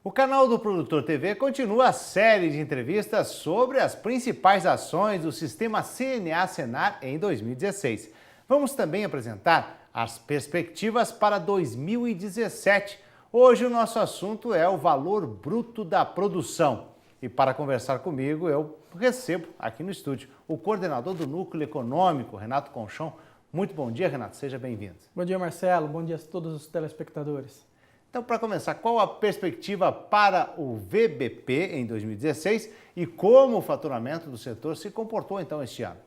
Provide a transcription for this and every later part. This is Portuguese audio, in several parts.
O canal do Produtor TV continua a série de entrevistas sobre as principais ações do sistema CNA-Senar em 2016. Vamos também apresentar as perspectivas para 2017. Hoje o nosso assunto é o valor bruto da produção. E para conversar comigo, eu recebo aqui no estúdio o coordenador do Núcleo Econômico, Renato Conchon. Muito bom dia, Renato. Seja bem-vindo. Bom dia, Marcelo. Bom dia a todos os telespectadores. Então, para começar, qual a perspectiva para o VBP em 2016 e como o faturamento do setor se comportou então este ano?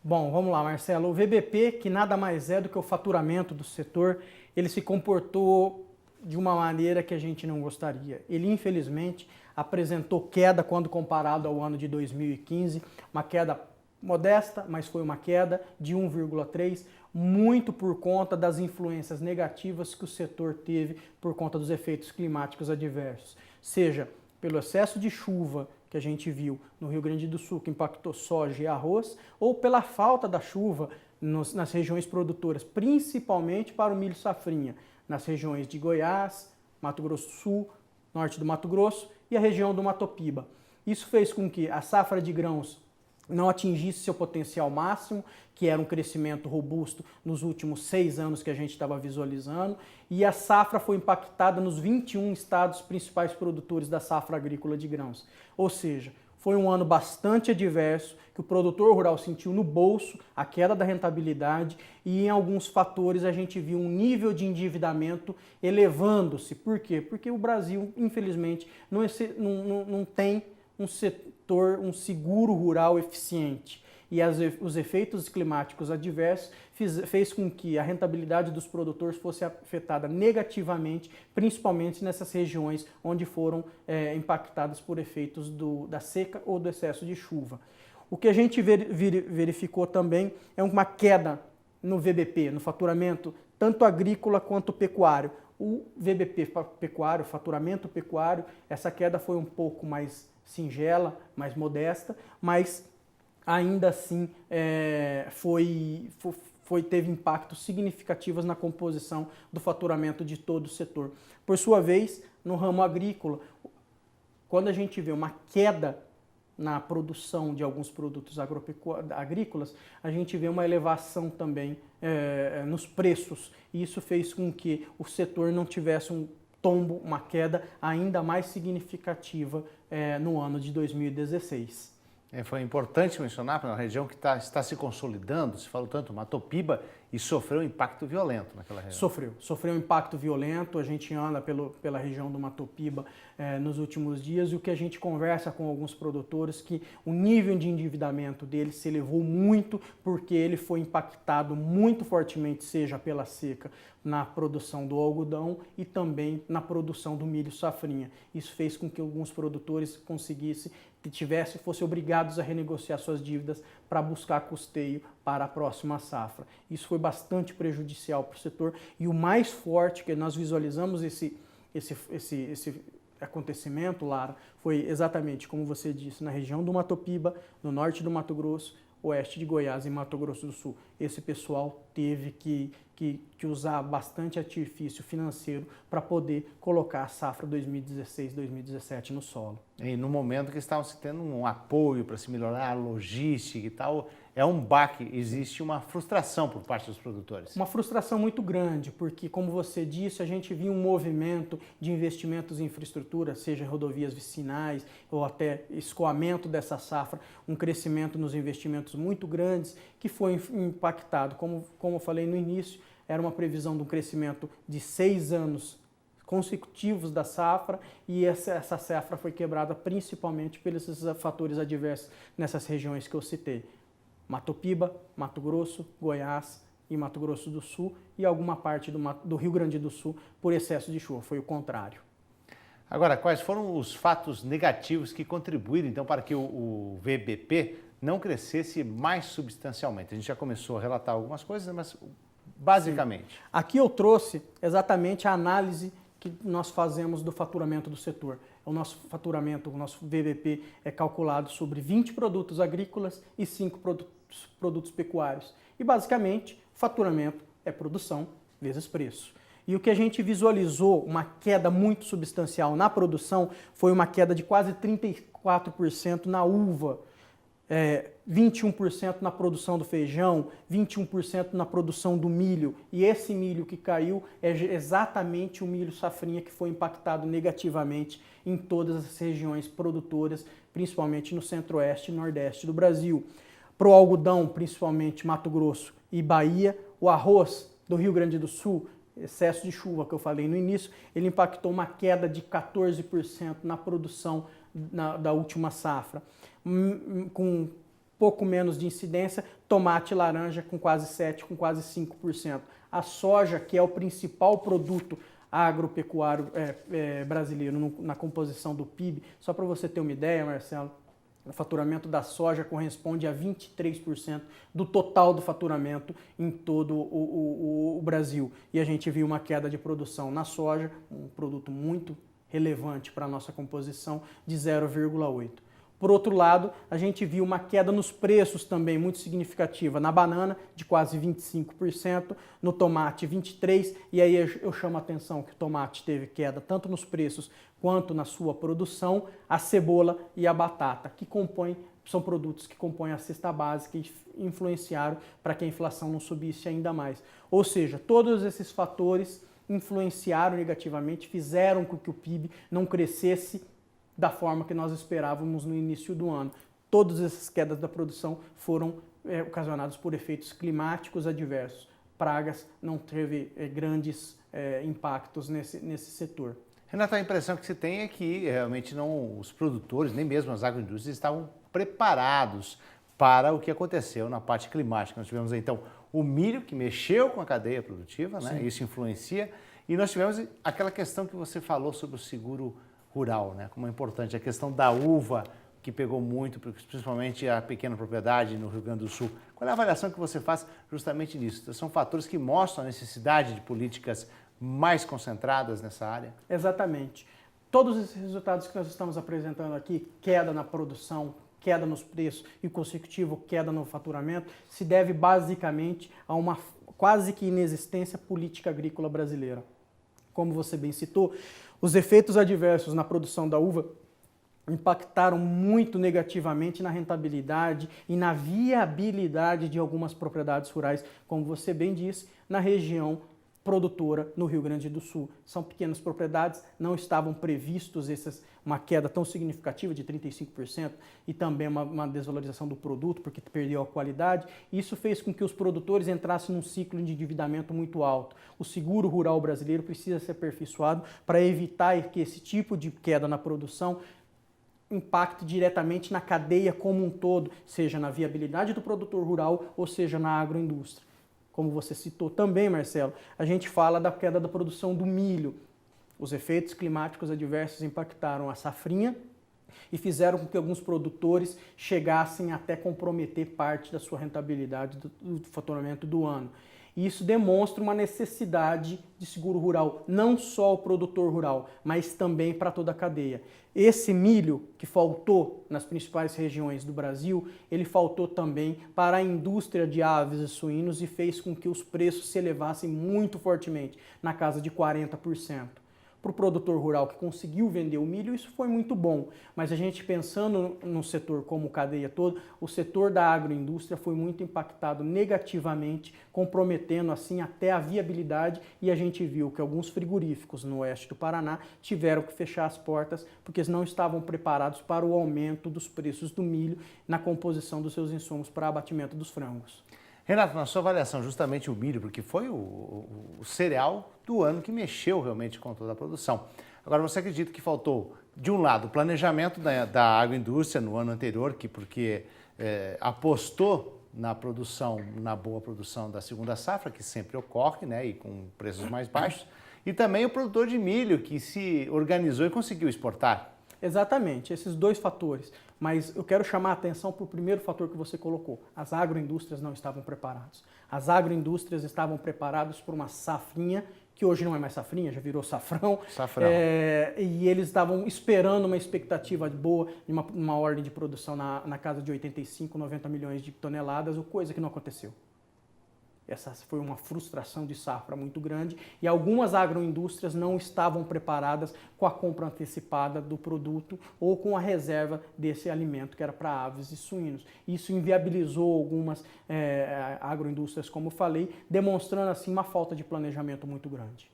Bom, vamos lá, Marcelo. O VBP, que nada mais é do que o faturamento do setor, ele se comportou de uma maneira que a gente não gostaria. Ele, infelizmente, apresentou queda quando comparado ao ano de 2015, uma queda modesta, mas foi uma queda de 1,3%, muito por conta das influências negativas que o setor teve por conta dos efeitos climáticos adversos, seja pelo excesso de chuva que a gente viu no Rio Grande do Sul, que impactou soja e arroz, ou pela falta da chuva nas regiões produtoras, principalmente para o milho safrinha, nas regiões de Goiás, Mato Grosso do Sul, norte do Mato Grosso e a região do Mato Piba. Isso fez com que a safra de grãos não atingisse seu potencial máximo, que era um crescimento robusto nos últimos 6 anos que a gente estava visualizando, e a safra foi impactada nos 21 estados principais produtores da safra agrícola de grãos. Ou seja, foi um ano bastante adverso, que o produtor rural sentiu no bolso a queda da rentabilidade e em alguns fatores a gente viu um nível de endividamento elevando-se. Por quê? Porque o Brasil, infelizmente, não tem um seguro rural eficiente. E os efeitos climáticos adversos fez com que a rentabilidade dos produtores fosse afetada negativamente, principalmente nessas regiões onde foram impactadas por efeitos da seca ou do excesso de chuva. O que a gente verificou também é uma queda no VBP, no faturamento, tanto agrícola quanto pecuário. O VBP pecuário, faturamento pecuário, essa queda foi um pouco mais singela, mais modesta, mas ainda assim teve impactos significativos na composição do faturamento de todo o setor. Por sua vez, no ramo agrícola, quando a gente vê uma queda na produção de alguns produtos agrícolas, a gente vê uma elevação também nos preços, e isso fez com que o setor não tivesse um tombo, uma queda ainda mais significativa no ano de 2016. Foi importante mencionar para uma região que está se consolidando, se falou tanto, Mato Piba, e sofreu um impacto violento naquela região. Sofreu um impacto violento, a gente anda pela região do Mato Piba nos últimos dias, e o que a gente conversa com alguns produtores que o nível de endividamento deles se elevou muito porque ele foi impactado muito fortemente, seja pela seca na produção do algodão e também na produção do milho safrinha. Isso fez com que alguns produtores fossem obrigados a renegociar suas dívidas para buscar custeio para a próxima safra. Isso foi bastante prejudicial para o setor, e o mais forte que nós visualizamos esse acontecimento, Lara, foi exatamente, como você disse, na região do Mato Piba, no norte do Mato Grosso, oeste de Goiás e Mato Grosso do Sul. Esse pessoal teve que usar bastante artifício financeiro para poder colocar a safra 2016-2017 no solo. E no momento que estavam se tendo um apoio para se melhorar a logística e tal, é um baque, existe uma frustração por parte dos produtores. Uma frustração muito grande, porque, como você disse, a gente viu um movimento de investimentos em infraestrutura, seja rodovias vicinais ou até escoamento dessa safra, um crescimento nos investimentos muito grandes que foi impactado. Como eu falei no início, era uma previsão de um crescimento de 6 anos consecutivos da safra, e essa safra foi quebrada principalmente pelos fatores adversos nessas regiões que eu citei. Mato Piba, Mato Grosso, Goiás e Mato Grosso do Sul, e alguma parte do Rio Grande do Sul por excesso de chuva, foi o contrário. Agora, quais foram os fatos negativos que contribuíram então para que o VBP não crescesse mais substancialmente? A gente já começou a relatar algumas coisas, mas basicamente. Sim. Aqui eu trouxe exatamente a análise que nós fazemos do faturamento do setor. O nosso faturamento, o nosso VBP é calculado sobre 20 produtos agrícolas e 5 produtos pecuários. E basicamente, faturamento é produção vezes preço. E o que a gente visualizou, uma queda muito substancial na produção, foi uma queda de quase 34% na uva, 21% na produção do feijão, 21% na produção do milho. E esse milho que caiu é exatamente o milho safrinha que foi impactado negativamente em todas as regiões produtoras, principalmente no centro-oeste e nordeste do Brasil. Para o algodão, principalmente Mato Grosso e Bahia, o arroz do Rio Grande do Sul, excesso de chuva que eu falei no início, ele impactou uma queda de 14% na produção da última safra. Com pouco menos de incidência, tomate e laranja com quase 7%, com quase 5%. A soja, que é o principal produto agropecuário brasileiro na composição do PIB, só para você ter uma ideia, Marcelo, o faturamento da soja corresponde a 23% do total do faturamento em todo o Brasil. E a gente viu uma queda de produção na soja, um produto muito relevante para a nossa composição, de 0,8%. Por outro lado, a gente viu uma queda nos preços também muito significativa na banana, de quase 25%, no tomate 23%, e aí eu chamo a atenção que o tomate teve queda tanto nos preços quanto na sua produção, a cebola e a batata, que são produtos que compõem a cesta básica e influenciaram para que a inflação não subisse ainda mais. Ou seja, todos esses fatores influenciaram negativamente, fizeram com que o PIB não crescesse da forma que nós esperávamos no início do ano. Todas essas quedas da produção foram ocasionadas por efeitos climáticos adversos. Pragas não teve grandes impactos nesse setor. Renato, a impressão que se tem é que realmente os produtores, nem mesmo as agroindústrias, estavam preparados para o que aconteceu na parte climática. Nós tivemos então o milho que mexeu com a cadeia produtiva, né? Isso influencia, e nós tivemos aquela questão que você falou sobre o seguro rural, né? Como é importante a questão da uva, que pegou muito, principalmente a pequena propriedade no Rio Grande do Sul. Qual é a avaliação que você faz justamente nisso? São fatores que mostram a necessidade de políticas mais concentradas nessa área? Exatamente. Todos esses resultados que nós estamos apresentando aqui, queda na produção, queda nos preços e consecutivo queda no faturamento, se deve basicamente a uma quase que inexistência política agrícola brasileira. Como você bem citou, os efeitos adversos na produção da uva impactaram muito negativamente na rentabilidade e na viabilidade de algumas propriedades rurais, como você bem disse, na região produtora no Rio Grande do Sul. São pequenas propriedades, não estavam previstos uma queda tão significativa de 35% e também uma desvalorização do produto porque perdeu a qualidade. Isso fez com que os produtores entrassem num ciclo de endividamento muito alto. O seguro rural brasileiro precisa ser aperfeiçoado para evitar que esse tipo de queda na produção impacte diretamente na cadeia como um todo, seja na viabilidade do produtor rural ou seja na agroindústria. Como você citou também, Marcelo, a gente fala da queda da produção do milho. Os efeitos climáticos adversos impactaram a safrinha e fizeram com que alguns produtores chegassem até comprometer parte da sua rentabilidade do faturamento do ano. E isso demonstra uma necessidade de seguro rural, não só ao produtor rural, mas também para toda a cadeia. Esse milho que faltou nas principais regiões do Brasil, ele faltou também para a indústria de aves e suínos e fez com que os preços se elevassem muito fortemente, na casa de 40%. Para o produtor rural que conseguiu vender o milho, isso foi muito bom, mas a gente pensando no setor como cadeia toda, o setor da agroindústria foi muito impactado negativamente, comprometendo assim até a viabilidade, e a gente viu que alguns frigoríficos no oeste do Paraná tiveram que fechar as portas porque eles não estavam preparados para o aumento dos preços do milho na composição dos seus insumos para abatimento dos frangos. Renato, na sua avaliação, justamente o milho, porque foi o cereal do ano que mexeu realmente com toda a produção. Agora, você acredita que faltou, de um lado, o planejamento da agroindústria no ano anterior, porque apostou na produção, na boa produção da segunda safra, que sempre ocorre, né, e com preços mais baixos, e também o produtor de milho, que se organizou e conseguiu exportar? Exatamente, esses dois fatores. Mas eu quero chamar a atenção para o primeiro fator que você colocou. As agroindústrias não estavam preparadas. As agroindústrias estavam preparadas por uma safrinha, que hoje não é mais safrinha, já virou safrão. E eles estavam esperando uma expectativa boa de uma ordem de produção na casa de 85, 90 milhões de toneladas, coisa que não aconteceu. Essa foi uma frustração de safra muito grande e algumas agroindústrias não estavam preparadas com a compra antecipada do produto ou com a reserva desse alimento que era para aves e suínos. Isso inviabilizou algumas agroindústrias, como eu falei, demonstrando assim uma falta de planejamento muito grande.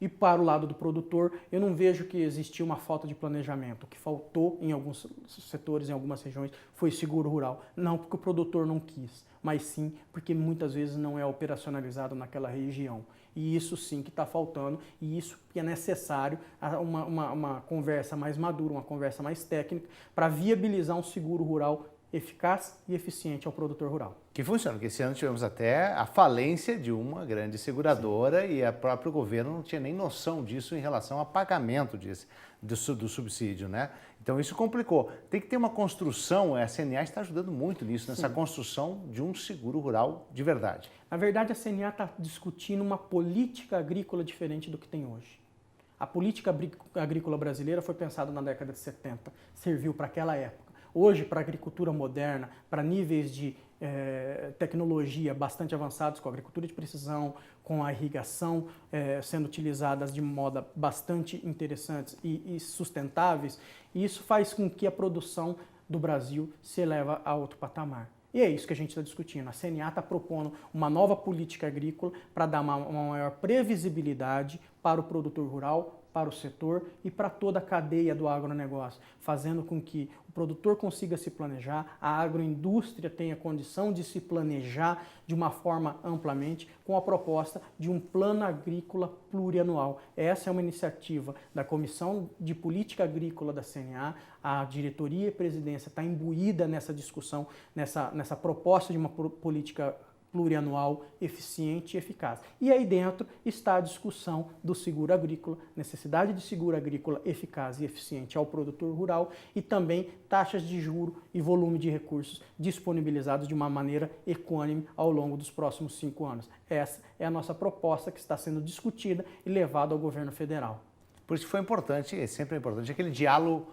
E para o lado do produtor, eu não vejo que existia uma falta de planejamento. O que faltou em alguns setores, em algumas regiões, foi seguro rural. Não porque o produtor não quis, mas sim porque muitas vezes não é operacionalizado naquela região. E isso sim que está faltando, e isso que é necessário uma conversa mais madura, uma conversa mais técnica, para viabilizar um seguro rural eficaz e eficiente ao produtor rural. Que funciona, porque esse ano tivemos até a falência de uma grande seguradora. Sim. E o próprio governo não tinha nem noção disso em relação ao pagamento do subsídio, né? Então isso complicou. Tem que ter uma construção, a CNA está ajudando muito nisso, nessa Sim. construção de um seguro rural de verdade. Na verdade, a CNA está discutindo uma política agrícola diferente do que tem hoje. A política agrícola brasileira foi pensada na década de 70, serviu para aquela época. Hoje, para a agricultura moderna, para níveis de tecnologia bastante avançados, com a agricultura de precisão, com a irrigação sendo utilizadas de modo bastante interessantes e sustentáveis, isso faz com que a produção do Brasil se eleve a outro patamar. E é isso que a gente está discutindo. A CNA está propondo uma nova política agrícola para dar uma maior previsibilidade para o produtor rural, para o setor e para toda a cadeia do agronegócio, fazendo com que o produtor consiga se planejar, a agroindústria tenha condição de se planejar de uma forma amplamente com a proposta de um plano agrícola plurianual. Essa é uma iniciativa da Comissão de Política Agrícola da CNA, a diretoria e a presidência está imbuída nessa discussão, nessa proposta de uma política plurianual, eficiente e eficaz. E aí dentro está a discussão do seguro agrícola, necessidade de seguro agrícola eficaz e eficiente ao produtor rural e também taxas de juro e volume de recursos disponibilizados de uma maneira equânime ao longo dos próximos 5 anos. Essa é a nossa proposta que está sendo discutida e levada ao governo federal. Por isso foi importante, é sempre importante, aquele diálogo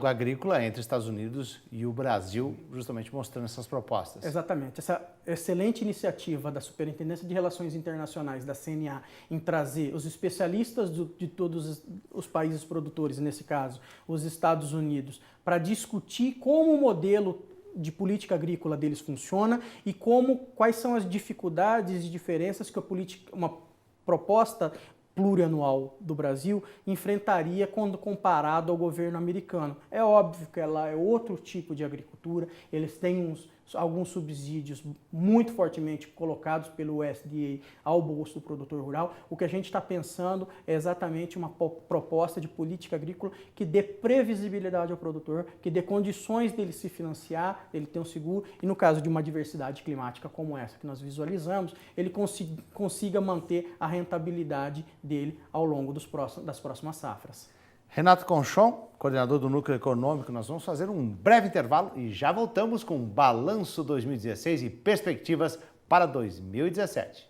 agrícola entre Estados Unidos e o Brasil, justamente mostrando essas propostas. Exatamente. Essa excelente iniciativa da Superintendência de Relações Internacionais, da CNA, em trazer os especialistas de todos os países produtores, nesse caso, os Estados Unidos, para discutir como o modelo de política agrícola deles funciona e quais são as dificuldades e diferenças que uma proposta plurianual do Brasil enfrentaria quando comparado ao governo americano. É óbvio que lá é outro tipo de agricultura, eles têm alguns subsídios muito fortemente colocados pelo USDA ao bolso do produtor rural. O que a gente está pensando é exatamente uma proposta de política agrícola que dê previsibilidade ao produtor, que dê condições dele se financiar, dele ter um seguro e, no caso de uma diversidade climática como essa que nós visualizamos, ele consiga manter a rentabilidade dele ao longo das próximas safras. Renato Conchon, coordenador do Núcleo Econômico, nós vamos fazer um breve intervalo e já voltamos com o Balanço 2016 e perspectivas para 2017.